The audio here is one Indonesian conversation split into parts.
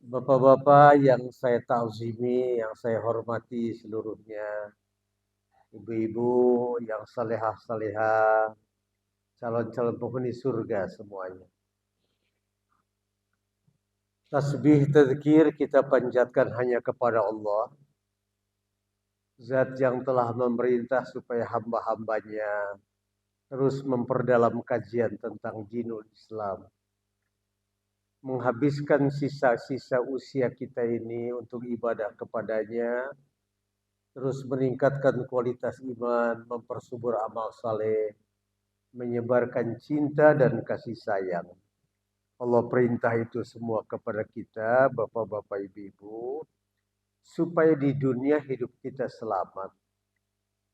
Bapak-bapak yang saya ta'zimi, yang saya hormati seluruhnya, ibu-ibu yang salehah-salehah, calon-calon penghuni surga semuanya. Tasbih tadzkir kita panjatkan hanya kepada Allah, Zat yang telah memerintah supaya hamba-hambanya terus memperdalam kajian tentang dinul Islam. Menghabiskan sisa-sisa usia kita ini untuk ibadah kepadanya, terus meningkatkan kualitas iman, mempersubur amal saleh, menyebarkan cinta dan kasih sayang. Allah perintah itu semua kepada kita, bapak-bapak, ibu-ibu, supaya di dunia hidup kita selamat,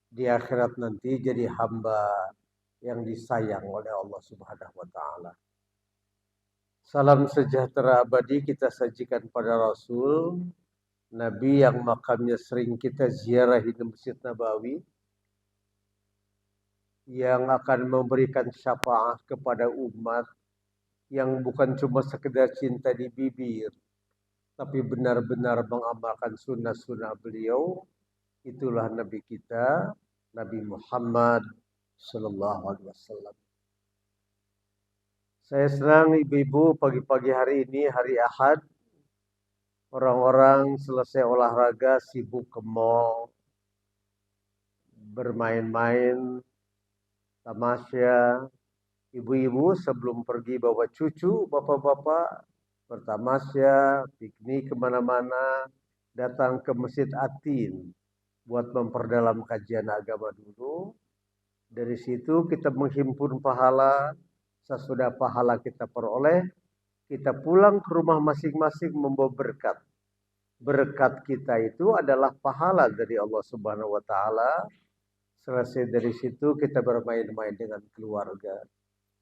di akhirat nanti jadi hamba yang disayang oleh Allah Subhanahu wa taala. Salam sejahtera abadi kita sajikan pada Rasul, Nabi yang makamnya sering kita ziarahi di Masjid Nabawi, yang akan memberikan syafaat kepada umat yang bukan cuma sekedar cinta di bibir, tapi benar-benar mengamalkan sunnah-sunnah beliau. Itulah Nabi kita, Nabi Muhammad Sallallahu Alaihi Wasallam. Saya senang ibu-ibu pagi-pagi hari ini, hari Ahad, orang-orang selesai olahraga sibuk ke mall, bermain-main, tamasya. Ibu-ibu sebelum pergi bawa cucu, bapak-bapak, bertamasya, piknik kemana-mana, datang ke Masjid Atin buat memperdalam kajian agama dulu. Dari situ kita menghimpun pahala, sesudah pahala kita peroleh, kita pulang ke rumah masing-masing membawa berkat. Berkat kita itu adalah pahala dari Allah Subhanahu wa taala. Selesai dari situ kita bermain-main dengan keluarga.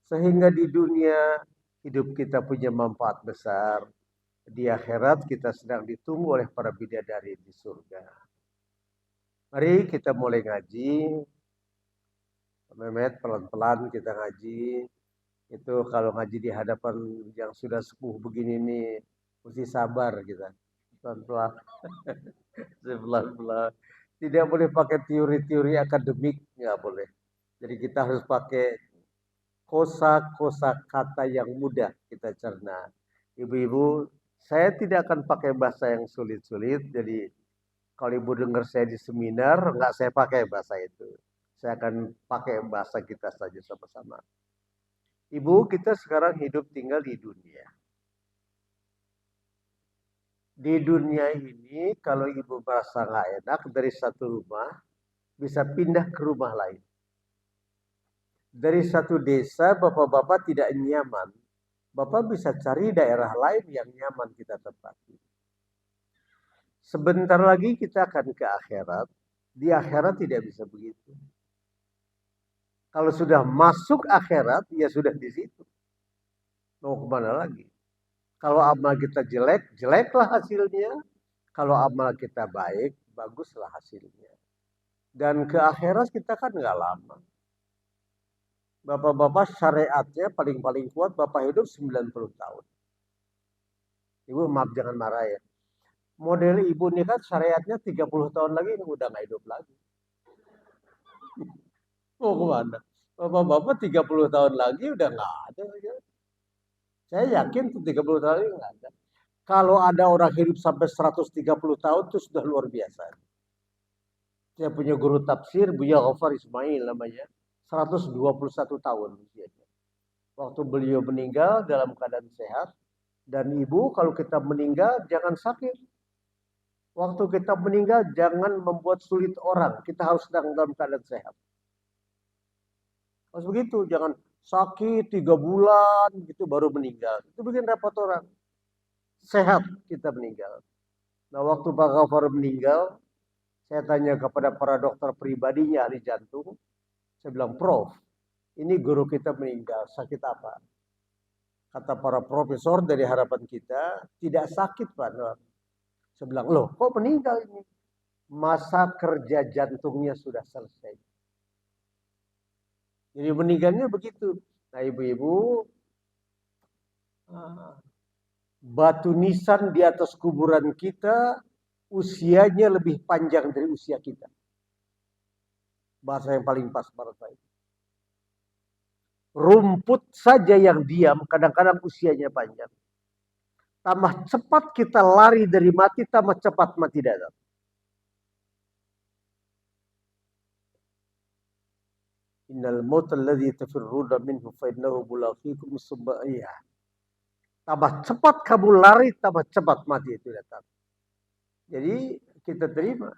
Sehingga di dunia hidup kita punya manfaat besar. Di akhirat kita sedang ditunggu oleh para bidadari di surga. Mari kita mulai ngaji. Memet pelan-pelan kita ngaji. Itu kalau ngaji di hadapan yang sudah sepuh begini nih, mesti sabar kita. Pelan-pelan, pelan-pelan. Tidak boleh pakai teori-teori akademik, nggak boleh. Jadi kita harus pakai kosa-kosa kata yang mudah kita cerna. Ibu-ibu, saya tidak akan pakai bahasa yang sulit-sulit. Jadi kalau ibu dengar saya di seminar, nggak saya pakai bahasa itu. Saya akan pakai bahasa kita saja sama-sama. Ibu, kita sekarang hidup tinggal di dunia. Di dunia ini, kalau ibu merasa nggak enak dari satu rumah, bisa pindah ke rumah lain. Dari satu desa, bapak-bapak tidak nyaman, bapak bisa cari daerah lain yang nyaman kita tempati. Sebentar lagi kita akan ke akhirat. Di akhirat tidak bisa begitu. Kalau sudah masuk akhirat, ya sudah di situ. Mau kemana lagi? Kalau amal kita jelek, jeleklah hasilnya. Kalau amal kita baik, baguslah hasilnya. Dan ke akhirat kita kan nggak lama. Bapak-bapak syariatnya paling-paling kuat bapak hidup 90 tahun. Ibu maaf jangan marah ya. Model ibu ini kan syariatnya 30 tahun lagi udah nggak hidup lagi. Mau kemana? Bapak-bapak 30 tahun lagi udah nggak ada. Saya yakin tuh 30 tahun lagi nggak ada. Kalau ada orang hidup sampai 130 tahun itu sudah luar biasa. Saya punya guru tafsir, Buya Ghaffar Ismail namanya. 121 tahun usianya. Waktu beliau meninggal dalam keadaan sehat. Dan ibu kalau kita meninggal jangan sakit. Waktu kita meninggal jangan membuat sulit orang. Kita harus sedang dalam keadaan sehat. Harus begitu, jangan sakit 3 bulan gitu baru meninggal. Itu bikin repot orang. Sehat kita meninggal. Nah waktu Pak Ghaffar meninggal, saya tanya kepada para dokter pribadinya ahli jantung. Saya bilang, Prof, ini guru kita meninggal, sakit apa? Kata para profesor dari harapan kita, tidak sakit Pak. Saya bilang, loh kok meninggal ini? Masa kerja jantungnya sudah selesai. Jadi meninggalnya begitu. Nah ibu-ibu, batu nisan di atas kuburan kita usianya lebih panjang dari usia kita. Bahasa yang paling pas menurut saya. Rumput saja yang diam kadang-kadang usianya panjang. Tambah cepat kita lari dari mati, tambah cepat mati datang. Innal maut alladhi tafirruna minhu fa innahu mulaqikum subba'iyah. Tambah cepat kamu lari, tambah cepat mati itu datang. Jadi kita terima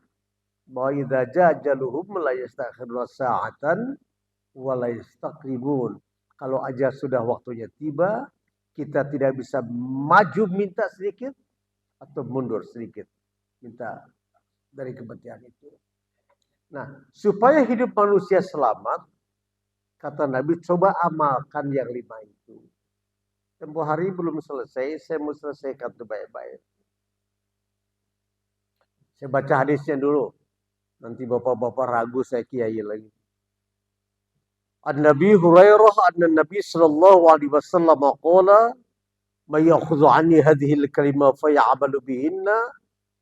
bahwa idza jajaluhum la yastakhiruna sa'atan wa la yastaqrimun. Kalau aja sudah waktunya tiba, kita tidak bisa maju minta sedikit atau mundur sedikit minta dari kematian itu. Nah, supaya hidup manusia selamat, kata Nabi, coba amalkan yang 5 itu. Tempoh hari belum selesai, saya mau selesaikan itu baik-baik. Saya baca hadisnya dulu. Nanti bapak-bapak ragu saya kiai lagi. An-Nabi Hurairah an-Nabi sallallahu alaihi wasallam qala may ya'khudhu anni hadhihi al-kalima fa ya'malu bihinna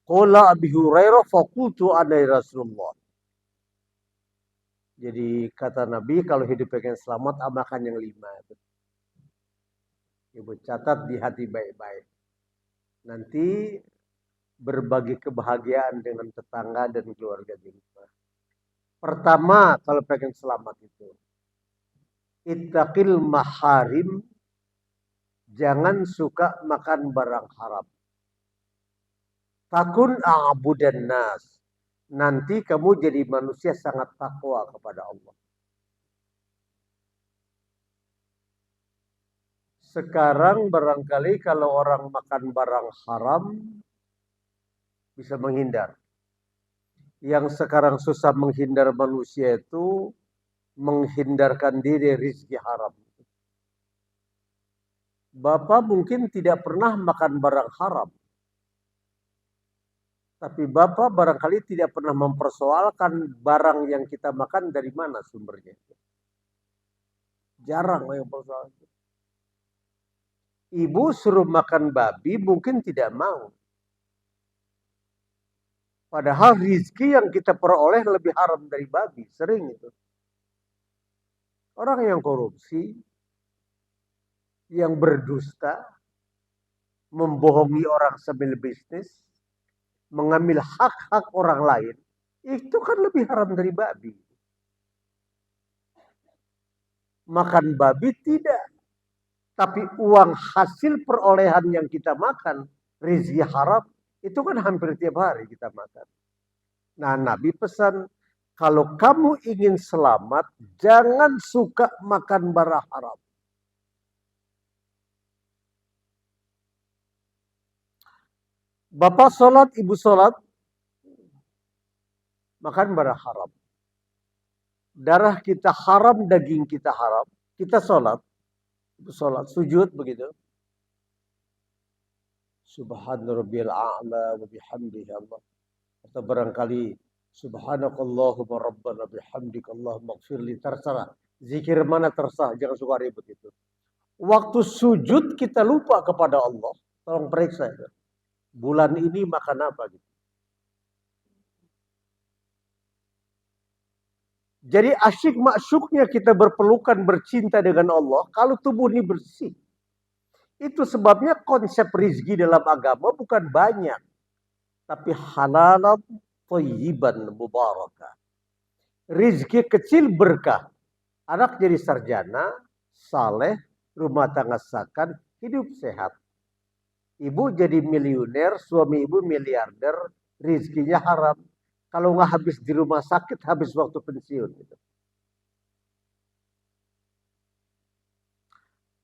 qala Abi Hurairah faqultu ana Rasulullah. Jadi kata Nabi kalau hidup pengen selamat amalkan yang 5. Ibu catat di hati baik-baik. Nanti berbagi kebahagiaan dengan tetangga dan keluarga di rumah. Pertama, kalau pengen selamat itu, ittaqil maharim, jangan suka makan barang haram. Takun a'budan nas, nanti kamu jadi manusia sangat takwa kepada Allah. Sekarang barangkali kalau orang makan barang haram bisa menghindar. Yang sekarang susah menghindar manusia itu menghindarkan diri rizki haram. Bapak mungkin tidak pernah makan barang haram. Tapi Bapak barangkali tidak pernah mempersoalkan barang yang kita makan dari mana sumbernya. Jarang yang persoalan. Ibu suruh makan babi mungkin tidak mau. Padahal rizki yang kita peroleh lebih haram dari babi. Sering itu. Orang yang korupsi, yang berdusta, membohongi orang sambil bisnis, mengambil hak-hak orang lain, itu kan lebih haram dari babi. Makan babi tidak. Tapi uang hasil perolehan yang kita makan, rezeki haram, itu kan hampir tiap hari kita makan. Nah, Nabi pesan, kalau kamu ingin selamat, jangan suka makan barang haram. Bapak sholat, ibu sholat, makan barang haram. Darah kita haram, daging kita haram. Kita sholat, sujud begitu. Subhana rabbiyal a'la wa bihamdihi Allah. Atau barangkali subhanakallahumma rabbana bihamdika Allahumma ighfirli, terserah. Zikir mana terserah, jangan suka ribut itu. Waktu sujud kita lupa kepada Allah. Tolong periksa itu. Bulan ini makan apa gitu. Jadi asyik masyuknya kita berpelukan bercinta dengan Allah kalau tubuh ini bersih. Itu sebabnya konsep rizki dalam agama bukan banyak. Tapi halalan thayyiban mubarakah. Rizki kecil berkah. Anak jadi sarjana, saleh, rumah tangga sakan, hidup sehat. Ibu jadi miliuner, suami ibu miliarder, rizkinya haram. Kalau nggak habis di rumah sakit, habis waktu pensiun. Gitu.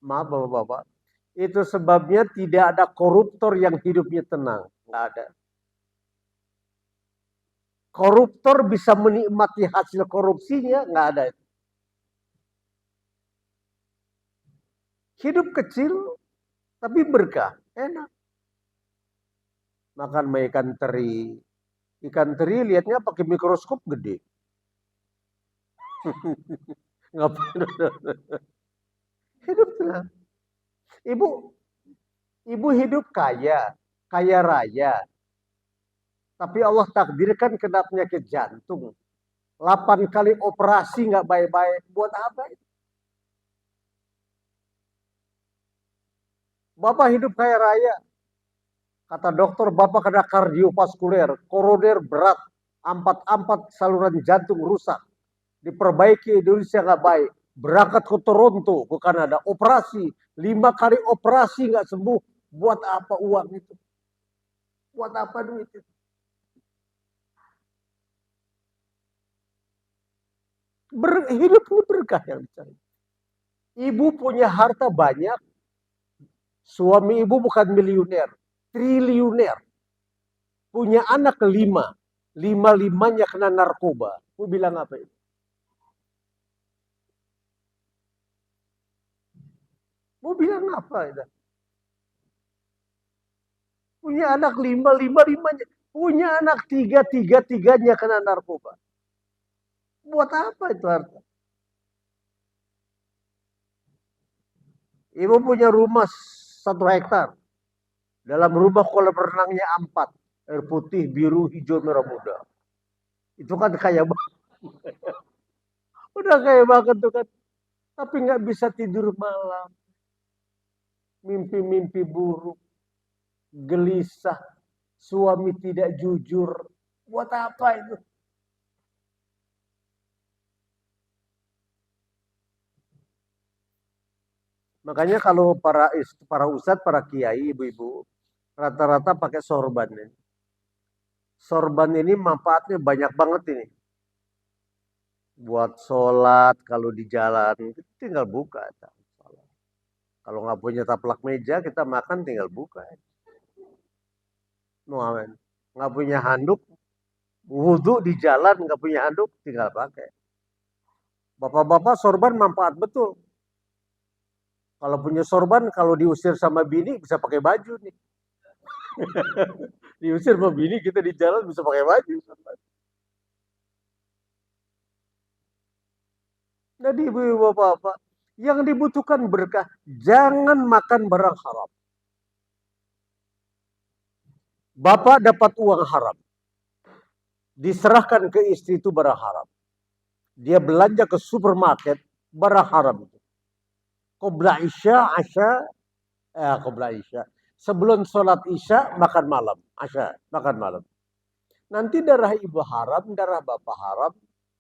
Maaf bapak-bapak. Itu sebabnya tidak ada koruptor yang hidupnya tenang. Nggak ada. Koruptor bisa menikmati hasil korupsinya, nggak ada. Hidup kecil, tapi berkah. Enak. Makan ikan teri. Ikan teri lihatnya pakai mikroskop gede. Ngapain? Hidup tenang. Ibu, Ibu hidup kaya, kaya raya. Tapi Allah takdirkan kena penyakit jantung. 8 kali operasi nggak baik-baik. Buat apa itu? Bapak hidup kaya raya. Kata dokter, Bapak kena kardiovaskuler, koroner berat, 4 saluran jantung rusak. Diperbaiki Indonesia nggak baik. Berangkat ke Toronto, ke Kanada, operasi. 5 kali operasi nggak sembuh. Buat apa uang itu? Buat apa duit itu? Hidup ini berkah yang dicari. Ibu punya harta banyak, suami ibu bukan miliuner, triliuner. Punya anak 5, 5-limanya kena narkoba. Ibu bilang apa itu? Ibu bilang apa itu? Punya anak 5, 5-limanya. Punya anak 3, 3-3-nya kena narkoba. Buat apa itu harta? Ibu punya rumah 1 hektar. Dalam rumah kolam renangnya 4. Air putih, biru, hijau, merah muda. Itu kan kaya banget. Udah kaya banget tuh kan. Tapi nggak bisa tidur malam. Mimpi-mimpi buruk. Gelisah. Suami tidak jujur. Buat apa itu? Makanya kalau para ustadz, para kiai, ibu-ibu, rata-rata pakai sorban. Sorban ini manfaatnya banyak banget ini. Buat sholat, kalau di jalan, tinggal buka. Kalau nggak punya taplak meja, kita makan tinggal buka. Nggak punya handuk, wudhu di jalan, nggak punya handuk, tinggal pakai. Bapak-bapak sorban manfaat betul. Kalau punya sorban, kalau diusir sama bini, bisa pakai baju nih. Diusir sama bini, kita di jalan bisa pakai baju. Jadi ibu-ibu bapak-bapak, yang dibutuhkan berkah, jangan makan barang haram. Bapak dapat uang haram, diserahkan ke istri itu barang haram. Dia belanja ke supermarket, barang haram itu. Qobla isya, asya, qobla isya. Sebelum sholat isya, makan malam. Asya, makan malam. Nanti darah ibu haram, darah bapak haram,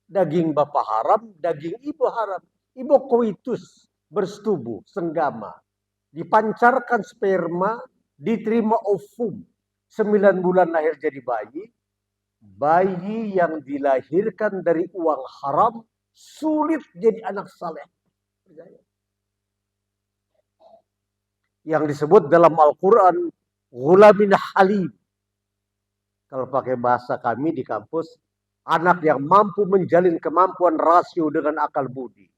daging bapak haram, daging ibu haram. Ibu koitus, bersetubuh, senggama. Dipancarkan sperma, diterima ovum. 9 bulan lahir jadi bayi. Bayi yang dilahirkan dari uang haram, sulit jadi anak saleh. Yang disebut dalam Al-Quran, Ghulamin Halim. Kalau pakai bahasa kami di kampus, anak yang mampu menjalin kemampuan rasio dengan akal budi.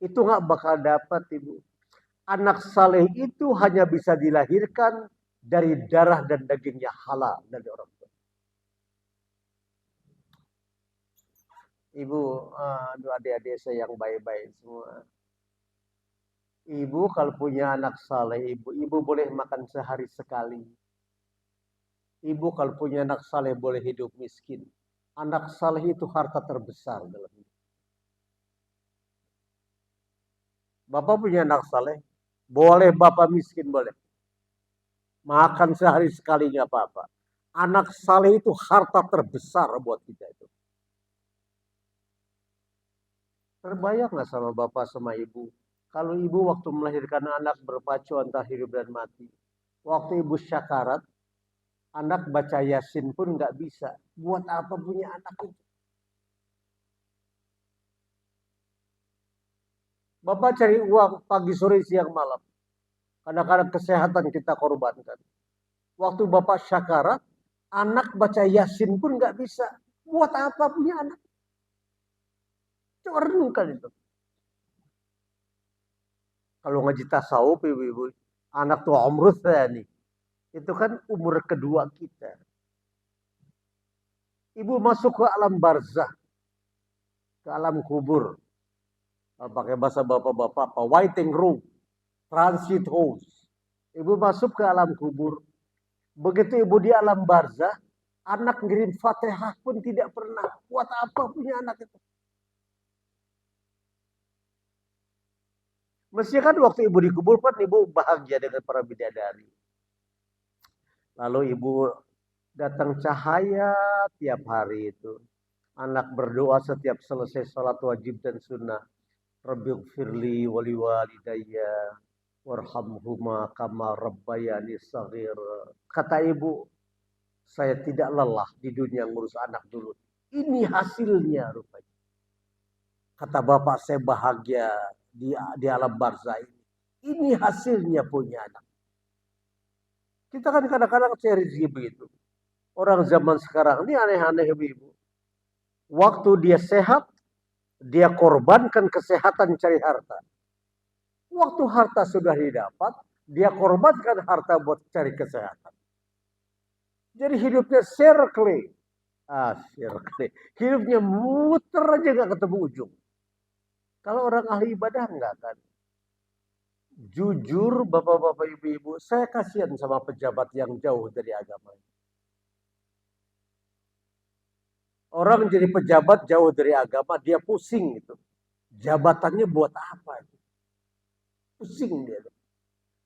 Itu nggak bakal dapat, ibu. Anak saleh itu hanya bisa dilahirkan dari darah dan dagingnya halal dari orang tua. Ibu, adik-adik saya yang baik-baik semua. Ibu kalau punya anak saleh, ibu boleh makan sehari sekali. Ibu kalau punya anak saleh boleh hidup miskin. Anak saleh itu harta terbesar dalam hidup. Bapak punya anak saleh, boleh bapak miskin boleh. Makan sehari sekali nggak apa-apa. Anak saleh itu harta terbesar buat kita itu. Terbayang nggak sama bapak sama ibu? Kalau ibu waktu melahirkan anak berpacu antara hidup dan mati. Waktu ibu syakarat, anak baca Yasin pun nggak bisa. Buat apa punya anak itu? Bapak cari uang pagi, sore, siang, malam. Kadang-kadang kesehatan kita korbankan. Waktu bapak syakarat, anak baca Yasin pun nggak bisa. Buat apa punya anak? Coba renungkan itu. Kalau ngaji tasawuf, ibu-ibu, anak tua umrus nih. Itu kan umur kedua kita. Ibu masuk ke alam barzah, ke alam kubur. Pakai bahasa bapak-bapak apa? Waiting room, transit house. Ibu masuk ke alam kubur. Begitu ibu di alam barzah, anak ngirim Fatihah pun tidak pernah. Buat apa punya anak itu? Mestinya kan waktu ibu dikubur kan ibu bahagia dengan para bidadari. Lalu ibu datang cahaya tiap hari itu. Anak berdoa setiap selesai sholat wajib dan sunnah. Rabbighfirli wali walidayya warhamhuma kama rabbayani shaghir. Kata ibu, saya tidak lelah di dunia ngurus anak dulu. Ini hasilnya rupanya. Kata bapak, saya bahagia di alam barzah ini. Ini hasilnya punya anak. Kita kan kadang-kadang cari rezeki begitu. Orang zaman sekarang ini aneh-aneh ibu. Waktu dia sehat, dia korbankan kesehatan cari harta. Waktu harta sudah didapat, dia korbankan harta buat cari kesehatan. Jadi hidupnya circle. Circle. Hidupnya muter aja gak ketemu ujung. Kalau orang ahli ibadah enggak kan. Jujur bapak-bapak ibu-ibu, saya kasihan sama pejabat yang jauh dari agama. Orang jadi pejabat jauh dari agama, dia pusing gitu. Jabatannya buat apa? Pusing dia.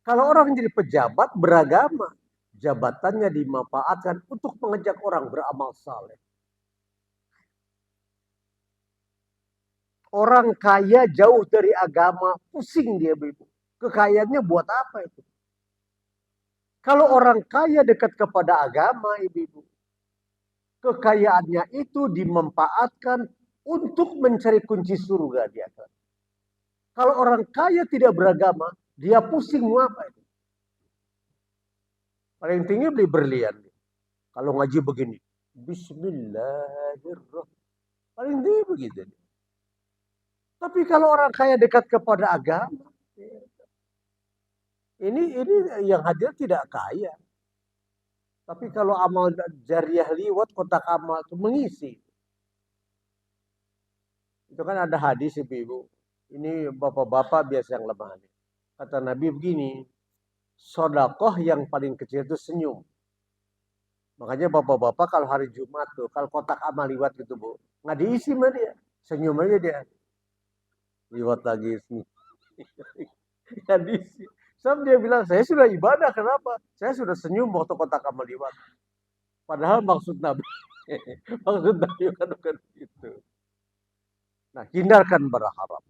Kalau orang jadi pejabat beragama, jabatannya dimanfaatkan untuk mengajak orang beramal saleh. Orang kaya jauh dari agama, pusing dia ibu. Kekayaannya buat apa itu? Kalau orang kaya dekat kepada agama, ibu-ibu, kekayaannya itu dimanfaatkan untuk mencari kunci surga dia. Kalau orang kaya tidak beragama, dia pusing mau apa itu? Paling tinggi beli berlian. Kalau ngaji begini, Bismillahirrahmanirrahim. Paling tinggi begitu. Tapi kalau orang kaya dekat kepada agama, ini yang hadir tidak kaya. Tapi kalau amal jariah liwat kotak amal itu mengisi. Itu kan ada hadis ibu-ibu. Ini bapak-bapak biasa yang lemah. Kata Nabi begini, sodakoh yang paling kecil itu senyum. Makanya bapak-bapak kalau hari Jumat tuh, kalau kotak amal liwat gitu bu, nggak diisi sama dia, senyum aja dia. Liwat lagi senyum. Nggak diisi. Sebab dia bilang, saya sudah ibadah, kenapa? Saya sudah senyum waktu kotak amal liwat. Padahal maksud Nabi, maksud Nabi kan bukan itu. Nah, hindarkan berharap.